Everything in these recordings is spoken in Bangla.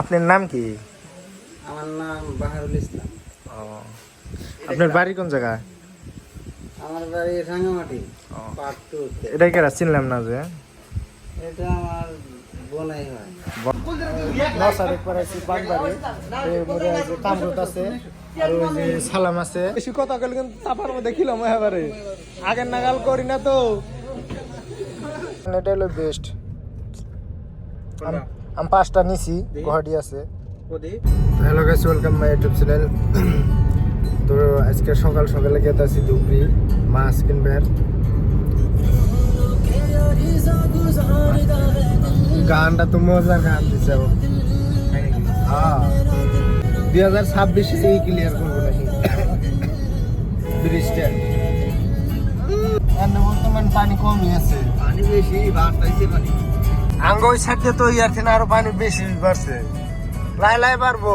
আপনার নাম কি? আমার নাম বাহারুল ইসলাম। আপনার বাড়ি কোন জায়গায়? আমার বাড়ি রাঙামাটি। এটা কেরা চিনলাম না যে। এটা আমার বোনাই হয়। কামরুট আছে আর ওই যে সালাম আছে। বেশি কথা কইলে কিন্তু তাপার মধ্যে খিলাম এবারে আগের নাগাল করি না তো। এটা হলো বেস্ট। আমি 5টা নিছি, গুয়াহাটি আছে। Hello guys, welcome my YouTube channel. তো আজকে সকাল সকালে গেতাছি ধুবড়ি মাছ কিনবার। গানটা তো মজার গান দিছে। হ্যাঁ 2026 এই ক্লিয়ার করবো নাকি ব্রিজটা। বর্তমান পানি কমই আছে, পানি বেশি বাড়তাইছে পানি। আঙ্গ ওই সাইডে তো ইয়ার থেকে আরো পানি বেশি বাড়ছে, লাই লাই বাড়বো।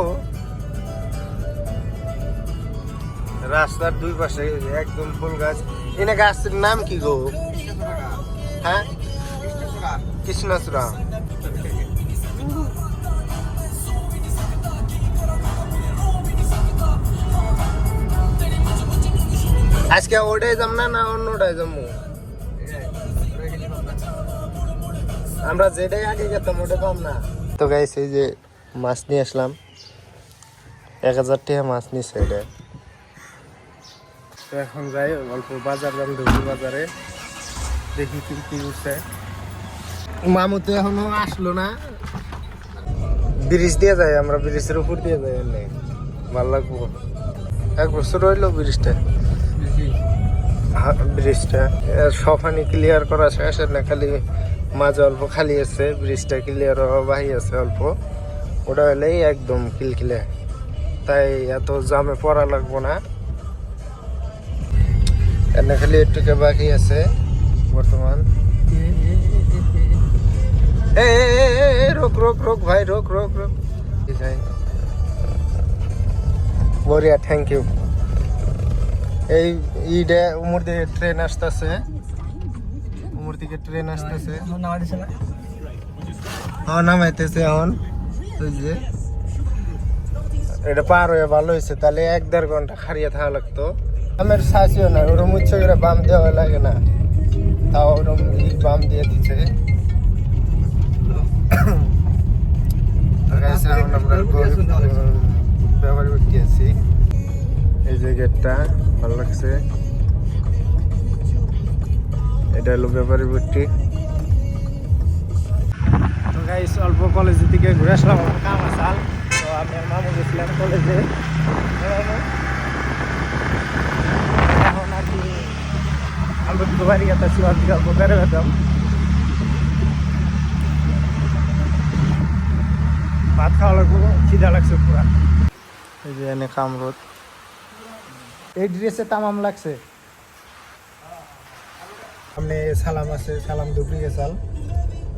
রাস্তার দুই পাশে একদম ফুল গাছ। এনে গাছের নাম কি গো? হ্যাঁ কৃষ্ণচূড়া। আজকে ওটাই যাম না অন্যটাই যাবো? আমরা যেটাই আগে গেতাম ওটা কম না তো। গাইস এই যে মাছ নিয়ে আসলাম, 1000 টাকা মাছ নিচ্ছে এটা। তো এখন যাই অল্প বাজার যাম, ধুবড়ি বাজারে দেখি কি কি উঠছে। মামু তো এখনো আসলো না। ব্রিজ দিয়ে যাই আমরা, ব্রিজের উপর দিয়ে যাই। ভালো লাগবো। 1 বছর হইলো ব্রিজটা। ব্রিজটা সফানি ক্লিয়ার করা শেষ না, খালি মাঝে অল্প খালি আছে। ব্রিজটা ক্লিয়ার বাহি আছে অল্প, ওটা হলেই একদম কিলকিলে। তাই এত জামে পড়া লাগবো না। এনে খালি একটুকে বাকি আছে বর্তমান। রোক রোক রোক ভাই, রোক রোক রোক। বড়িয়া, থ্যাংক ইউ। এই ইডে উমর দিকে ট্রেন আসতেছে, উমর দিকে ট্রেন আসতেছে। হ্যাঁ নামাইতেছে এখন। ওই যে এটা পার হয়ে ভালো হয়েছে, তাহলে 1-1.5 ঘন্টা খাড়িয়ে থাকা লাগতো। আমের সাইজও না, ওরম উচ্ছে করে বাম দেওয়া লাগে না, তাও ওরম বাম দিয়ে দিচ্ছে। ব্যবহার করতে আছি। এই যে গেটটা ভালো লাগছে, এটা হলো ব্যাপারী ভর্তি। তো গাইস অল্প কলেজের দিকে ঘুরে আসলাম, আমার কাম আসাল। তো আমি আর মামু গেছিলাম কলেজে। এখন আর কি আমরা দুটো বাড়ি গেছি, অল্প বেড়ে যেতাম। ভাত খাওয়া লাগবো, খিদা লাগছে পুরা। এই যে এনে কামরুট, এই ড্রেসে তামাম লাগছে। সামনে সালাম আছে, সালাম ধুবড়ি গেছাল।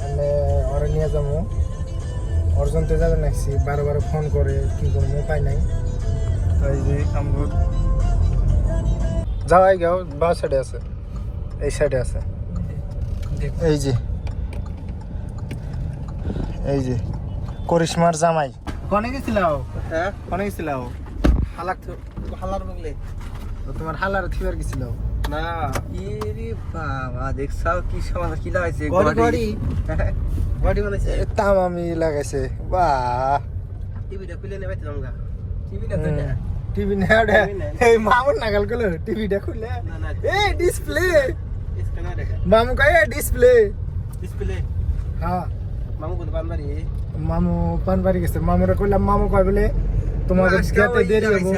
আমি ওরা নিয়ে যাবো, অর্জনতে যাবে নাকছি। 12 ফোন করে, কি করবো উপায় নাই। তো এই যে কামরুট যাওয়াই গাও বা সাইডে আছে, এই সাইডে আছে। এই যে এই যে করিশ্মার জামাই। কনে গেছিলাও? হ্যাঁ কনে গেছিলাও? হালার বগলে। তোমার হালার থিবার গেছিল না? ইরে বাবা, দেখছাও কি সমাজ কি লাগাইছে। গড়ি বানাইছে, তাম আমি লাগাইছে। বাহ, টিভিটা খুলে নেবে তোমরা। টিভিটা তো না, টিভি না রে। এই মামুর নাগাল গেল টিভিটা খুলে। না এই ডিসপ্লে স্ক্যানার দেখা। মামু কয় ডিসপ্লে। ডিসপ্লে হ্যাঁ মামু কোন পানবাড়ি? মামু পানবাড়ি গেছে। মামুরে কইলাম, মামু কয় বলে তোমাদের যেতে দেরি হবো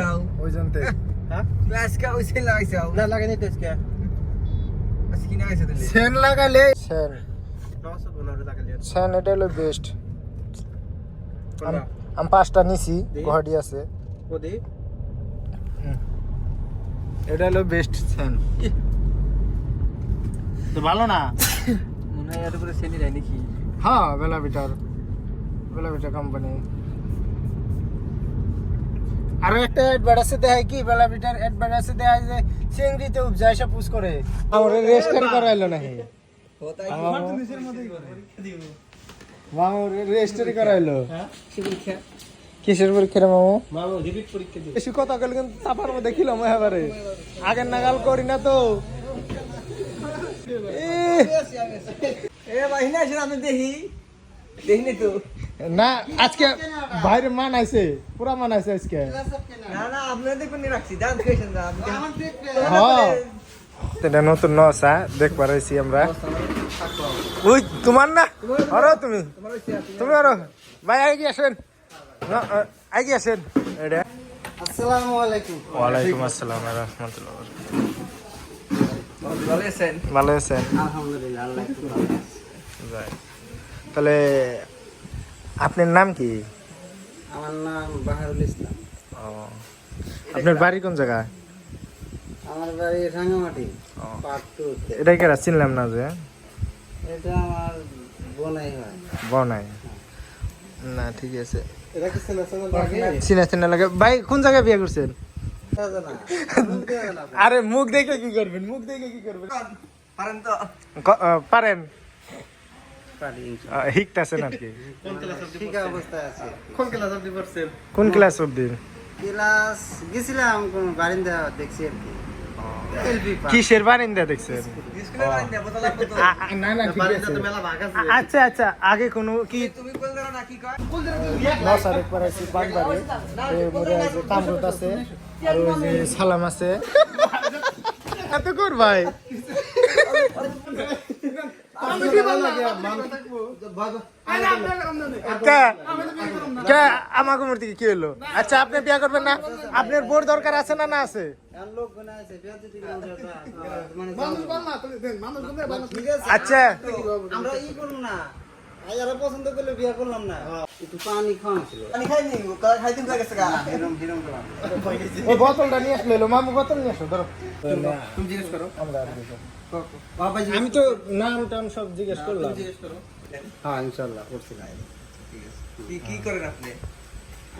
ওই জন্যতে। হ্যাঁ আজকে ওইছে লাগাইছাও না? লাগাই নাই তো আজকে। আজকে না আইছে দিলে সেন লাগালে সেন নসব বনারে লাগাইলে সেন এটা হলো বেস্ট। কোনটা? আমি 5টা নিছি, গুয়াহাটি আছে। ওদি এটা হলো বেস্ট সেন। তো ভালো না মনে হয় এত করে সেনি দেয় নাকি? হ্যাঁ বেলা বিটার কোম্পানি। আরো একটা অ্যাডভার্ট আছে, দেখায় কি বেলা বিটার অ্যাডভার্ট আছে, দেখায় যে চিংড়িতে উপজায় সব পুশ করে। আমার রেস্টার করাইলো নাকি? মামু রেজিস্ট্রি করাইলো কি পরীক্ষা কিসের পরীক্ষা রে মামু মামু রিপিট পরীক্ষা দিই বেশি কথা কইলে কিন্তু চাপার মধ্যে দেখিলাম এবারে আগের নাগাল করি না তো এ ভাই না আসেন আমি দেখিনি তো না আজকে বাইরে মানাইছে পুরা মানাইছে আজকে না না আপনারা দেখবেন রাখছি দাম খেয়েছেন না আপনি হ্যাঁ এটা নতুন নসা দেখ পারাইছি আমরা ওই তোমার না আরো তুমি তুমি আরো ভাই আগে আসেন আগে আসেন এটা আসসালামু আলাইকুম ওয়ালাইকুম আসসালাম রাহমাতুল্লাহ ভালো আছেন ভালো আছেন আলহামদুলিল্লাহ আল্লাহ খুব ভালো আছে যাই। তাহলে আপনার নাম কি আমার নাম বাহারুল ইসলাম ও আপনার বাড়ি কোন জায়গা আমার বাড়ি রাঙ্গামাটি ও। পার্ট 2 এটা কেরা চিনলাম না যে এটা আমার বোনাই হয় বনাই না ঠিক আছে এটা কি ছেলে ছেলে লাগে চিনা চিনা লাগে ভাই কোন জায়গায় বিয়ে করছেন সাজা না মুখ দিয়ে না আরে মুখ দেখে কি করবেন মুখ দেখে কি করবেন পারেন তো পারেন পারি শিখতেছেন আর কি ঠিক অবস্থায় আছে কোন ক্লাস আপনি পড়ছেন কোন ক্লাস অব্দি ক্লাস গেছিলাম কোন বারিন্দা দেখছি আর কি এলবি কিসের বারিন্দা দেখছেন স্কুলে বারিন্দা বোঝা লাগবে তো না না ঠিক আছে তো মেলা ভাগ আছে আচ্ছা আচ্ছা আগে কোনো কি তুমি কোন জায়গা না কি কয় নসার একবার আছে বাগবাড়ি মরে আছে কামরুত আছে আর ওই যে সালাম আছে এত কর ভাই কে আমাকে মূর্তি কি হলো আচ্ছা আপনি বিয়া করবেন না আপনার বোর দরকার আছে না না আছে লোক গুনা আছে বিয়া দিতে মানে ঠিক আছে আচ্ছা আমরা ই করব না আয়ারা পছন্দ করলে বিয়া করলাম না একটু পানি খাওয়া ছিল পানি খাইনি খাইতে গেছে গা হিরম হিরম করলাম ওই বোতলটা নিয়ে আসলে এলো মামু বোতল নিয়ে আসো ধরো তুমি জিজ্ঞেস করো আমরা আর দেখো। বাবা জি আমি তো নাম টাম সব জিজ্ঞেস করলাম জিজ্ঞেস করো হ্যাঁ ইনশাল্লাহ করছি না কি কি করেন আপনি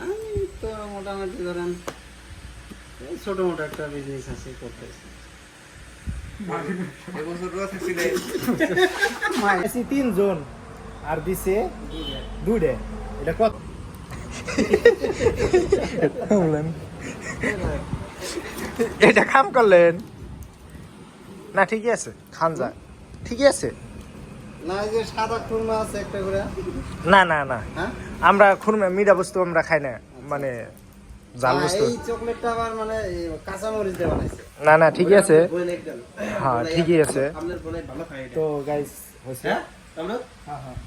আমি তো মোটামুটি ধরেন এই ছোট মোটো একটা বিজনেস আছে করতেছি এবছর রোজ থাকছিলে আছি 3 জন আর দিছে 2 এটা কত বলেন এটা কাম করলেন না ঠিকই আছে খান যা ঠিকই আছে না এই যে সাদা খুরমা আছে একটা করে না না না হ্যাঁ আমরা খুরমা মিঠা বস্তু আমরা খাই না মানে জাল বস্তু এই চকলেটটা আবার মানে কাঁচা মরিচ দিয়ে বানাইছে না না ঠিকই আছে বইলে একদম হ্যাঁ ঠিকই আছে আপনার বলে ভালো খাই তো গাইস হইছে আমরা হ্যাঁ হ্যাঁ